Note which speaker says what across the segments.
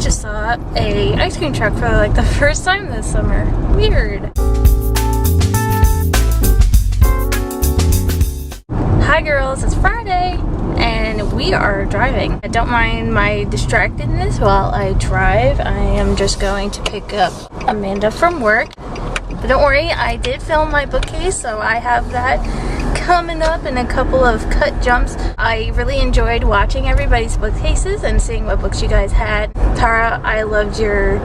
Speaker 1: just saw a ice cream truck for like the first time this summer. Weird. Hi girls, it's Friday and we are driving. Don't mind my distractedness while I drive. I am just going to pick up Amanda from work. But don't worry, I did film my bookcase, so I have that coming up in a couple of cut jumps. I really enjoyed watching everybody's bookcases and seeing what books you guys had. Tara, I loved your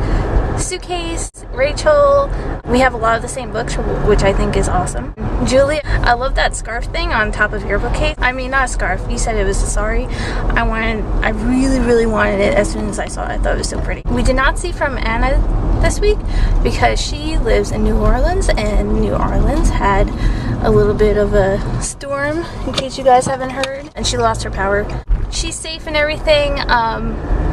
Speaker 1: suitcase. Rachel, we have a lot of the same books, which I think is awesome. Julie, I love that scarf thing on top of your bookcase. I mean, not a scarf, you said it was a sari. I really wanted it as soon as I saw it. I thought it was so pretty. We did not see from Anna this week because she lives in New Orleans, and New Orleans had a little bit of a storm, in case you guys haven't heard, and she lost her power. She's safe and everything,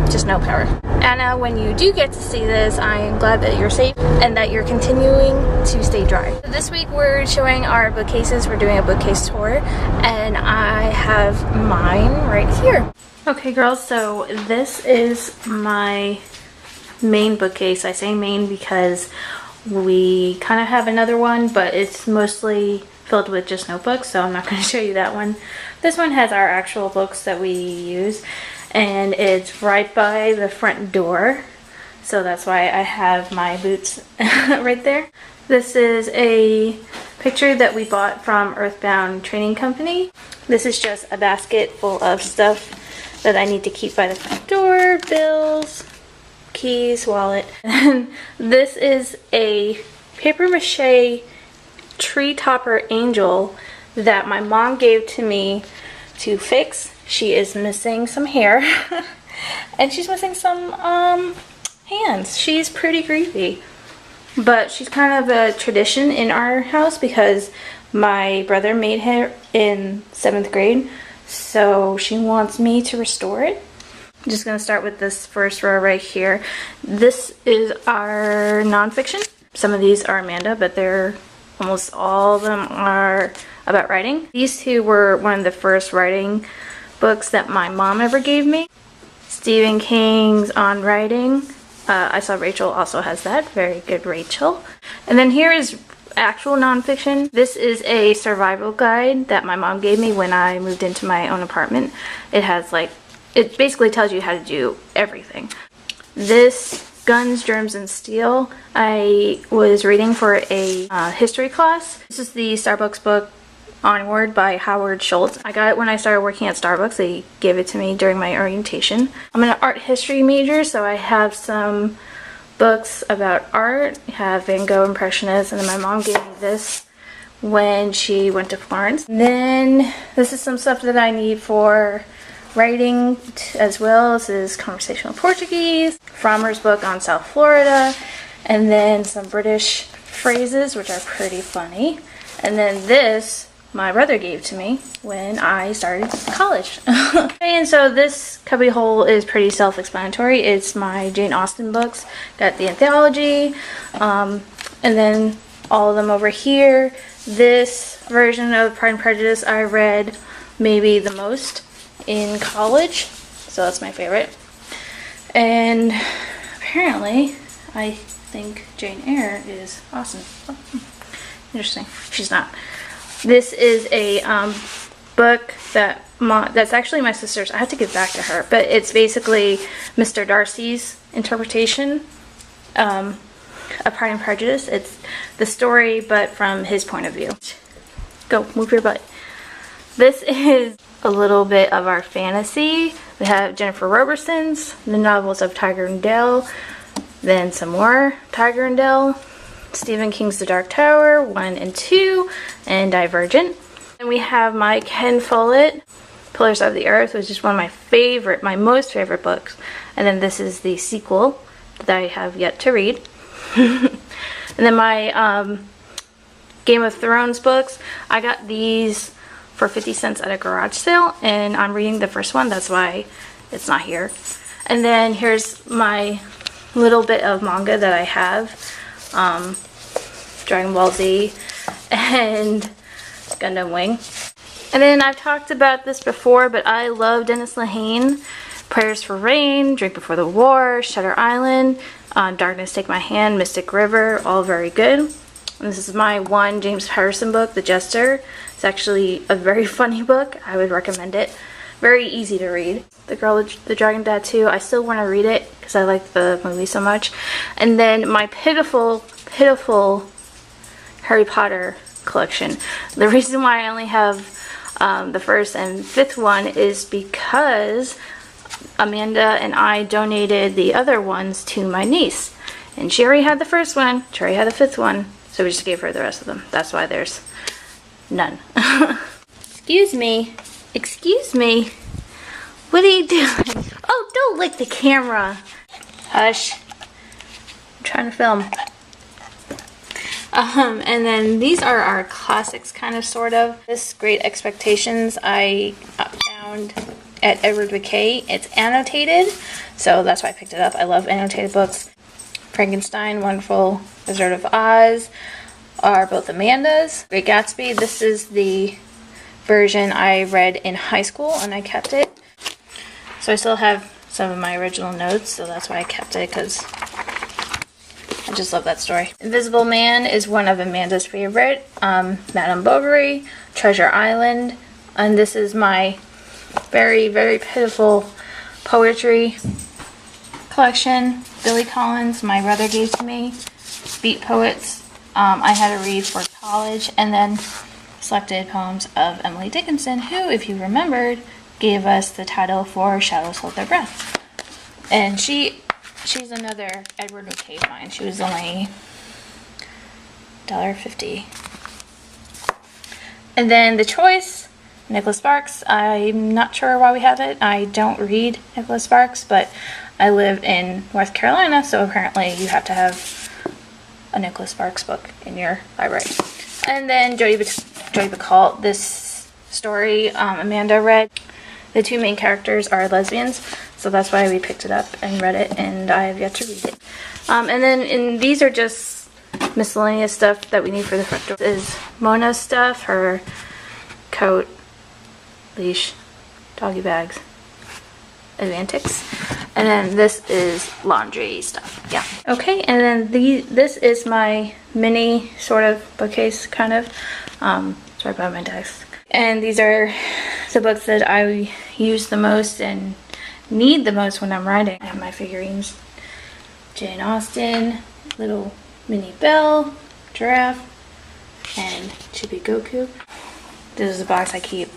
Speaker 1: just no power. Anna, when you do get to see this, I am glad that you're safe and that you're continuing to stay dry. This week we're showing our bookcases. We're doing a bookcase tour, and I have mine right here. Okay girls, so this is my main bookcase. I say main because we kind of have another one, but it's mostly filled with just notebooks, so I'm not going to show you that one. This one has our actual books that we use, and it's right by the front door, so that's why I have my boots right there. This is a picture that we bought from Earthbound Trading Company. This is just a basket full of stuff that I need to keep by the front door: bills, keys, wallet. And this is a paper mache tree topper angel that my mom gave to me to fix. She is missing some hair and she's missing some hands. She's pretty creepy, but she's kind of a tradition in our house because my brother made her in 7th grade, so she wants me to restore it. I'm just going to start with this first row right here. This is our nonfiction. Some of these are Amanda, but almost all of them are about writing. These two were one of the first writing books that my mom ever gave me. Stephen King's On Writing. I saw Rachel also has that. Very good, Rachel. And then here is actual nonfiction. This is a survival guide that my mom gave me when I moved into my own apartment. It basically tells you how to do everything. This, Guns, Germs, and Steel, I was reading for a history class. This is the Starbucks book, Onward by Howard Schultz. I got it when I started working at Starbucks. They gave it to me during my orientation. I'm an art history major, so I have some books about art. I have Van Gogh Impressionist, and then my mom gave me this when she went to Florence. And then this is some stuff that I need for writing as well. This is Conversational Portuguese, Frommer's book on South Florida, and then some British phrases, which are pretty funny. And then this, my brother gave to me when I started college. And so this cubby hole is pretty self-explanatory. It's my Jane Austen books. Got the anthology, and then all of them over here. This version of Pride and Prejudice I read maybe the most in college, so that's my favorite. And apparently I think Jane Eyre is awesome. Oh, interesting. She's not. This is a book that's actually my sister's. I have to give back to her, but it's basically Mr. Darcy's interpretation of Pride and Prejudice. It's the story, but from his point of view. Go, move your butt. This is a little bit of our fantasy. We have Jennifer Roberson's, the novels of Tiger and Dale, then some more Tiger and Dale, Stephen King's The Dark Tower 1 and 2, and Divergent. And we have my Ken Follett, Pillars of the Earth, which is one of my most favorite books. And then this is the sequel that I have yet to read. And then my Game of Thrones books. I got these for 50 cents at a garage sale, and I'm reading the first one. That's why it's not here. And then here's my little bit of manga that I have. Dragon Ball Z and Gundam Wing. And then I've talked about this before, but I love Dennis Lehane. Prayers for Rain, Drink Before the War, Shutter Island, Darkness Take My Hand, Mystic River, all very good. And this is my one James Patterson book, The Jester. It's actually a very funny book. I would recommend it. Very easy to read. The Girl with the Dragon Tattoo, I still want to read it because I like the movie so much. And then my pitiful Harry Potter collection. The reason why I only have the first and fifth one is because Amanda and I donated the other ones to my niece. And she already had the first one, she already had the fifth one, so we just gave her the rest of them. That's why there's none. Excuse me. Excuse me. What are you doing? Oh, don't lick the camera. Hush. I'm trying to film. And then these are our classics, kind of, sort of. This Great Expectations I found at Edward McKay. It's annotated, so that's why I picked it up. I love annotated books. Frankenstein, Wonderful Wizard of Oz are both Amanda's. Great Gatsby, this is the version I read in high school and I kept it. So I still have some of my original notes, so that's why I kept it, because I just love that story. Invisible Man is one of Amanda's favorite. Madame Bovary, Treasure Island, and this is my very pitiful poetry collection. Billy Collins, my brother gave to me. Beat Poets, I had to read for college, and then selected poems of Emily Dickinson, who, if you remembered, gave us the title for Shadows Hold Their Breath. And she's another Edward McKay find. She was only $1.50. And then The Choice, Nicolas Sparks. I'm not sure why we have it. I don't read Nicolas Sparks, but I live in North Carolina, so apparently you have to have a Nicolas Sparks book in your library. And then Jodi Picoult. This story Amanda read. The two main characters are lesbians, so that's why we picked it up and read it, and I have yet to read it. And then these are just miscellaneous stuff that we need for the front door. This is Mona's stuff, her coat, leash, doggy bags, Advantix. And then this is laundry stuff. Yeah. Okay, and then this is my mini sort of bookcase, kind of. It's right by my desk. And these are the books that I use the most and need the most when I'm writing. I have my figurines. Jane Austen, little mini Belle, giraffe, and Chibi Goku. This is a box I keep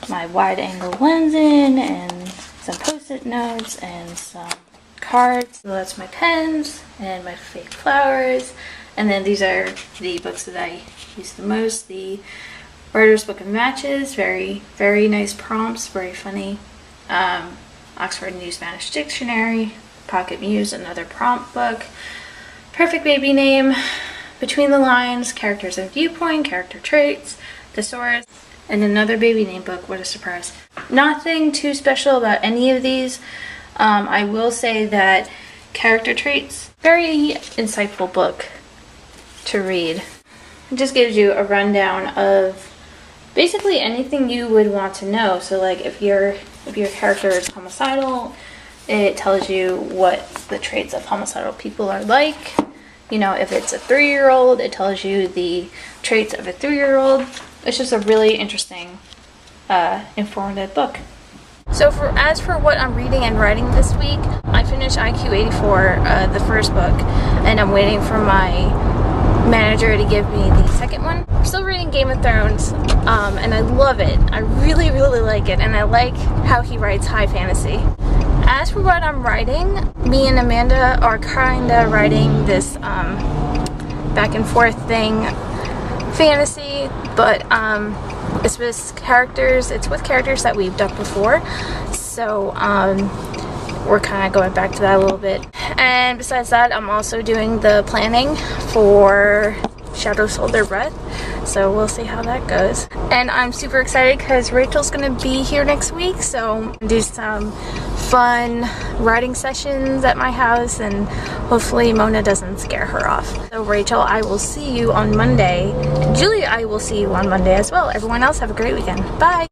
Speaker 1: my wide angle lens in, and some post-it notes and some cards. So that's my pens and my fake flowers. And then these are the books that I use the most. The Writer's Book of Matches, very nice prompts, very funny. Oxford New Spanish Dictionary, Pocket Muse, another prompt book. Perfect Baby Name, Between the Lines, Characters and Viewpoint, Character Traits, Thesaurus, and another baby name book. What a surprise. Nothing too special about any of these. I will say that Character Traits, very insightful book to read. It just gives you a rundown of basically anything you would want to know. So like if your character is homicidal, it tells you what the traits of homicidal people are like. You know, if it's a 3-year-old, it tells you the traits of a 3-year-old. It's just a really interesting, informative book. So as for what I'm reading and writing this week, I finished IQ 84, the first book, and I'm waiting for my manager to give me the second one. I'm still reading Game of Thrones, and I love it. I really like it, and I like how he writes high fantasy. As for what I'm writing, me and Amanda are kinda writing this back and forth thing, fantasy, but it's with characters that we've done before, so we're kind of going back to that a little bit. And besides that, I'm also doing the planning for Shadows Hold Their Breath, so we'll see how that goes. And I'm super excited because Rachel's gonna be here next week, so do some fun writing sessions at my house, and hopefully Mona doesn't scare her off. So Rachel, I will see you on Monday. Julia, I will see you on Monday as well. Everyone else, have a great weekend. Bye!